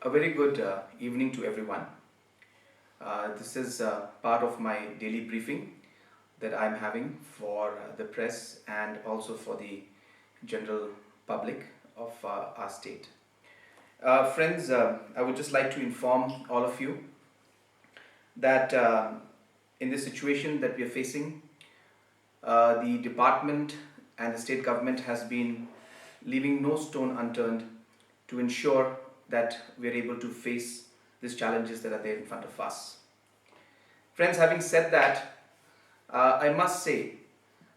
A very good evening to everyone. This is part of my daily briefing that I'm having for the press and also for the general public of our state. Friends, I would just like to inform all of you that in this situation that we are facing, the department and the state government has been leaving no stone unturned to ensure that we are able to face these challenges that are there in front of us. Friends, having said that, I must say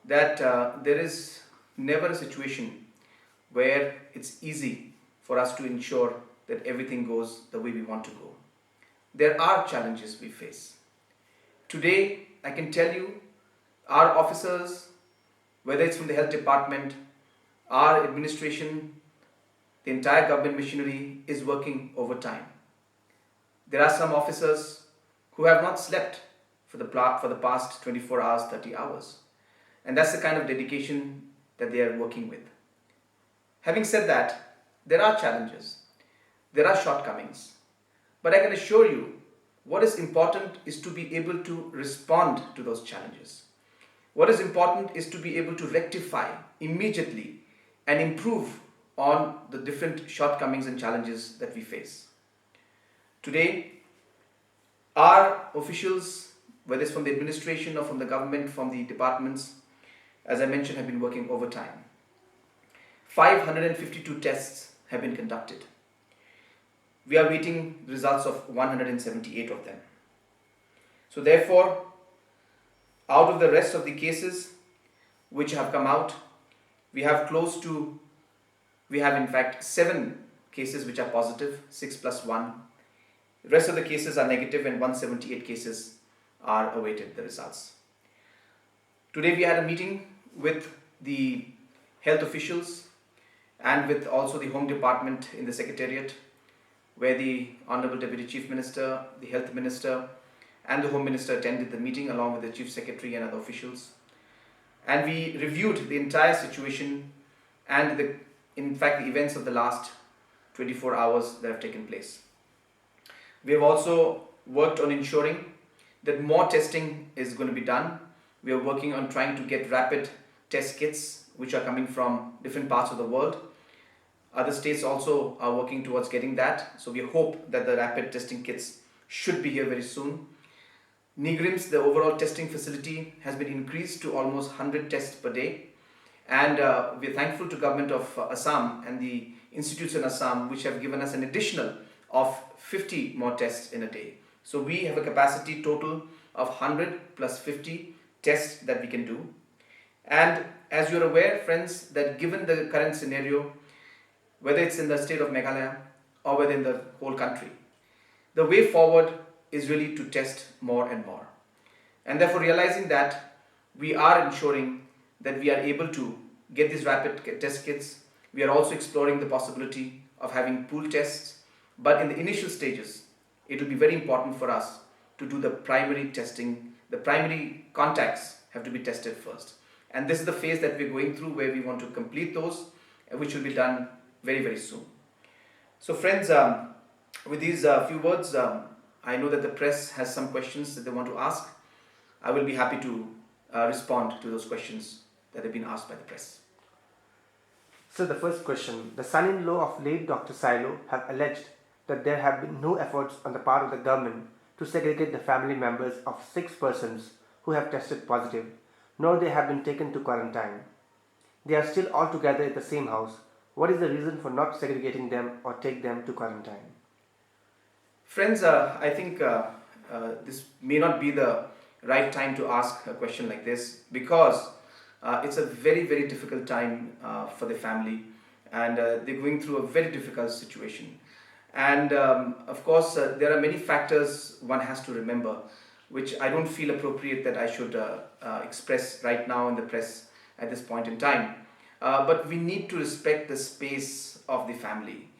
that there is never a situation where it's easy for us to ensure that everything goes the way we want to go. There are challenges we face. Today, I can tell you, our officers, whether it's from the health department, our administration, the entire government machinery is working overtime. There are some officers who have not slept for the past 24 hours, 30 hours. And that's the kind of dedication that they are working with. Having said that, there are challenges, there are shortcomings. But I can assure you, what is important is to be able to respond to those challenges. What is important is to be able to rectify immediately and improve on the different shortcomings and challenges that we face. Today, our officials, whether it's from the administration or from the government, from the departments, as I mentioned, have been working overtime. 552 tests have been conducted. We are waiting results of 178 of them. So therefore, out of the rest of the cases which have come out, we have in fact 7 cases which are positive, 6 plus 1. The rest of the cases are negative and 178 cases are awaited the results. Today we had a meeting with the health officials and with also the Home Department in the Secretariat, where the Honorable Deputy Chief Minister, the Health Minister and the Home Minister attended the meeting along with the Chief Secretary and other officials. And we reviewed the entire situation and the events of the last 24 hours that have taken place. We have also worked on ensuring that more testing is going to be done. We are working on trying to get rapid test kits which are coming from different parts of the world. Other states also are working towards getting that. So we hope that the rapid testing kits should be here very soon. NIGRIMS, the overall testing facility, has been increased to almost 100 tests per day. And we're thankful to government of Assam and the institutes in Assam which have given us an additional of 50 more tests in a day. So we have a capacity total of 100 plus 50 tests that we can do. And as you're aware, friends, that given the current scenario, whether it's in the state of Meghalaya or whether in the whole country, the way forward is really to test more and more. And therefore, realizing that, we are ensuring that we are able to get these rapid test kits. We are also exploring the possibility of having pool tests. But in the initial stages, it will be very important for us to do the primary testing. The primary contacts have to be tested first. And this is the phase that we're going through, where we want to complete those, which will be done very, very soon. So friends, with these few words, I know that the press has some questions that they want to ask. I will be happy to respond to those questions that have been asked by the press. So the first question, the son-in-law of late Dr. Silo have alleged that there have been no efforts on the part of the government to segregate the family members of 6 persons who have tested positive, nor they have been taken to quarantine. They are still all together at the same house. What is the reason for not segregating them or take them to quarantine? Friends, I think this may not be the right time to ask a question like this, because it's a very, very difficult time for the family, and they're going through a very difficult situation. And of course, there are many factors one has to remember, which I don't feel appropriate that I should express right now in the press at this point in time. But we need to respect the space of the family.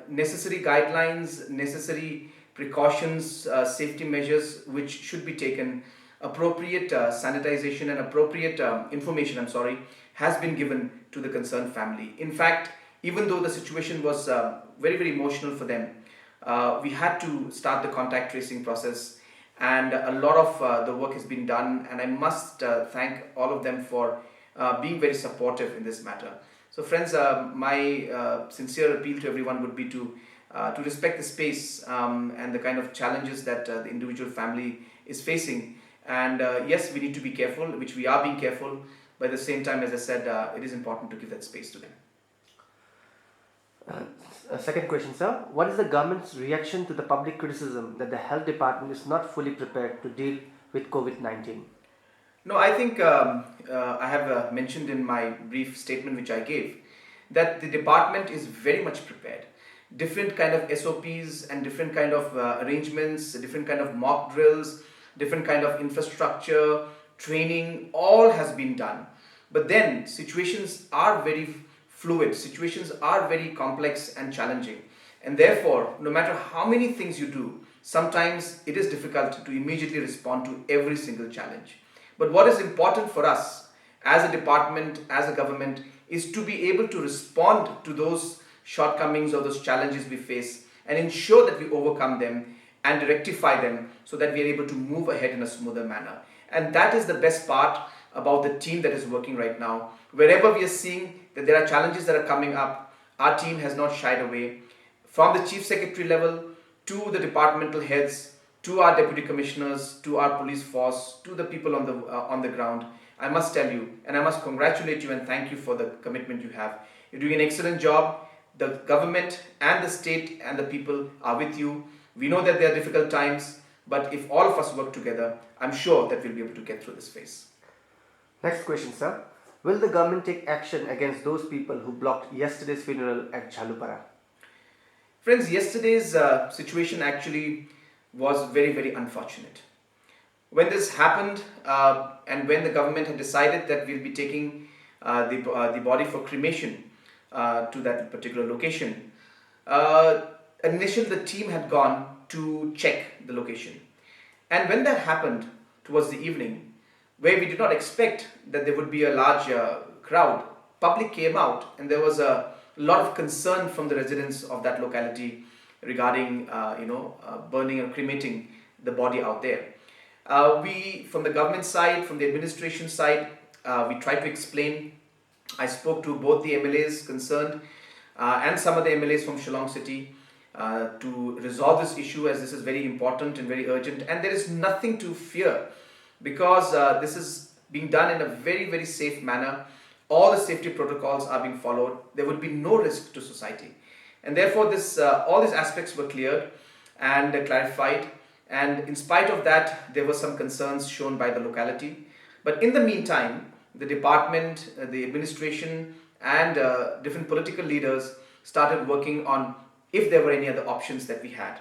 Necessary guidelines, necessary precautions, safety measures which should be taken, appropriate sanitization and appropriate information, has been given to the concerned family. In fact, even though the situation was very, very emotional for them. We had to start the contact tracing process, and a lot of the work has been done, and I must thank all of them for being very supportive in this matter. So friends, my sincere appeal to everyone would be to respect the space and the kind of challenges that the individual family is facing. And yes, we need to be careful, which we are being careful, but at the same time, as I said, it is important to give that space to them. Second question, sir. What is the government's reaction to the public criticism that the health department is not fully prepared to deal with COVID-19? No, I think I have mentioned in my brief statement which I gave that the department is very much prepared. Different kind of SOPs and different kind of arrangements, different kind of mock drills, different kind of infrastructure, training, all has been done. But then situations are very fluid, situations are very complex and challenging. And therefore, no matter how many things you do, sometimes it is difficult to immediately respond to every single challenge. But what is important for us as a department, as a government, is to be able to respond to those shortcomings or those challenges we face and ensure that we overcome them and rectify them so that we are able to move ahead in a smoother manner. And that is the best part about the team that is working right now. Wherever we are seeing that there are challenges that are coming up, our team has not shied away. From the chief secretary level to the departmental heads, to our deputy commissioners, to our police force, to the people on the ground, I must tell you, and I must congratulate you and thank you for the commitment you have. You're doing an excellent job. The government and the state and the people are with you. We know that there are difficult times, but if all of us work together, I'm sure that we'll be able to get through this phase. Next question, sir. Will the government take action against those people who blocked yesterday's funeral at Jhalupara? Friends, yesterday's situation actually was very, very unfortunate. When this happened and when the government had decided that we'll be taking the body for cremation to that particular location, initially the team had gone to check the location. And when that happened towards the evening, where we did not expect that there would be a large crowd, public came out and there was a lot of concern from the residents of that locality regarding burning or cremating the body out there. We, from the government side, from the administration side, we tried to explain. I spoke to both the MLAs concerned and some of the MLAs from Shillong City to resolve this issue, as this is very important and very urgent, and there is nothing to fear because this is being done in a very, very safe manner. All the safety protocols are being followed. There would be no risk to society, and therefore all these aspects were cleared and clarified. And in spite of that, there were some concerns shown by the locality. But in the meantime, the department, the administration, and different political leaders started working on if there were any other options that we had.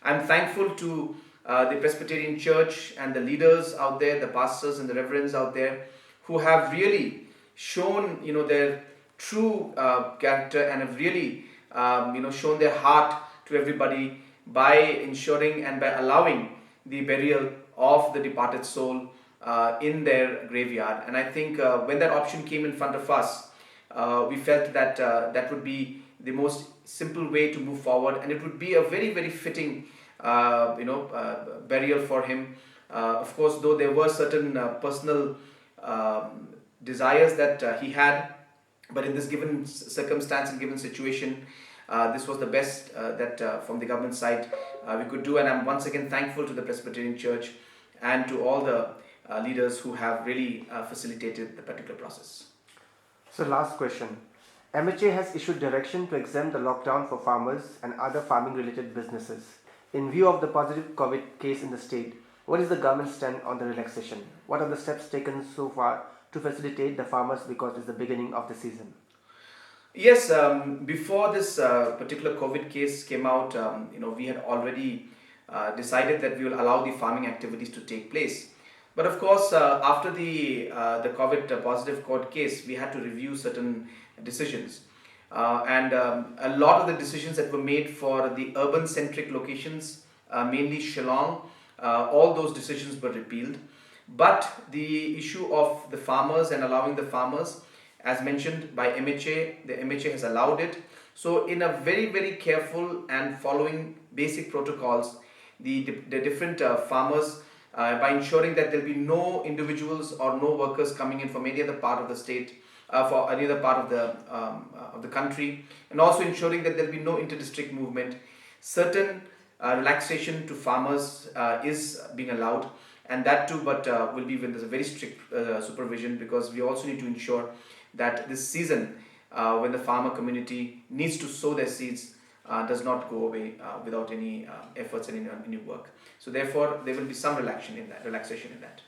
I'm thankful to the Presbyterian Church and the leaders out there, the pastors and the reverends out there, who have really shown, their true character and have really, shown their heart to everybody by ensuring and by allowing the burial of the departed soul in their graveyard. And I think when that option came in front of us, we felt that that would be the most simple way to move forward, and it would be a very, very fitting burial for him. Of course, though there were certain personal desires that he had, but in this given circumstance and given situation, this was the best that from the government side we could do. And I'm once again thankful to the Presbyterian Church and to all the leaders who have really facilitated the particular process. So last question. MHA has issued direction to exempt the lockdown for farmers and other farming related businesses. In view of the positive COVID case in the state, what is the government's stand on the relaxation? What are the steps taken so far to facilitate the farmers because it's the beginning of the season? Yes, before this particular COVID case came out, we had already decided that we will allow the farming activities to take place. But of course, after the COVID positive court case, we had to review certain decisions. And a lot of the decisions that were made for the urban-centric locations, mainly Shillong, all those decisions were repealed. But the issue of the farmers and allowing the farmers, as mentioned by MHA, the MHA has allowed it. So in a very, very careful and following basic protocols, the different farmers, by ensuring that there'll be no individuals or no workers coming in from any other part of the state, for any other part of the country, and also ensuring that there'll be no inter-district movement. Certain relaxation to farmers is being allowed, and that too, but will be when there's a very strict supervision, because we also need to ensure that this season, when the farmer community needs to sow their seeds, does not go away without any efforts and any work. So therefore, there will be some relaxation in that.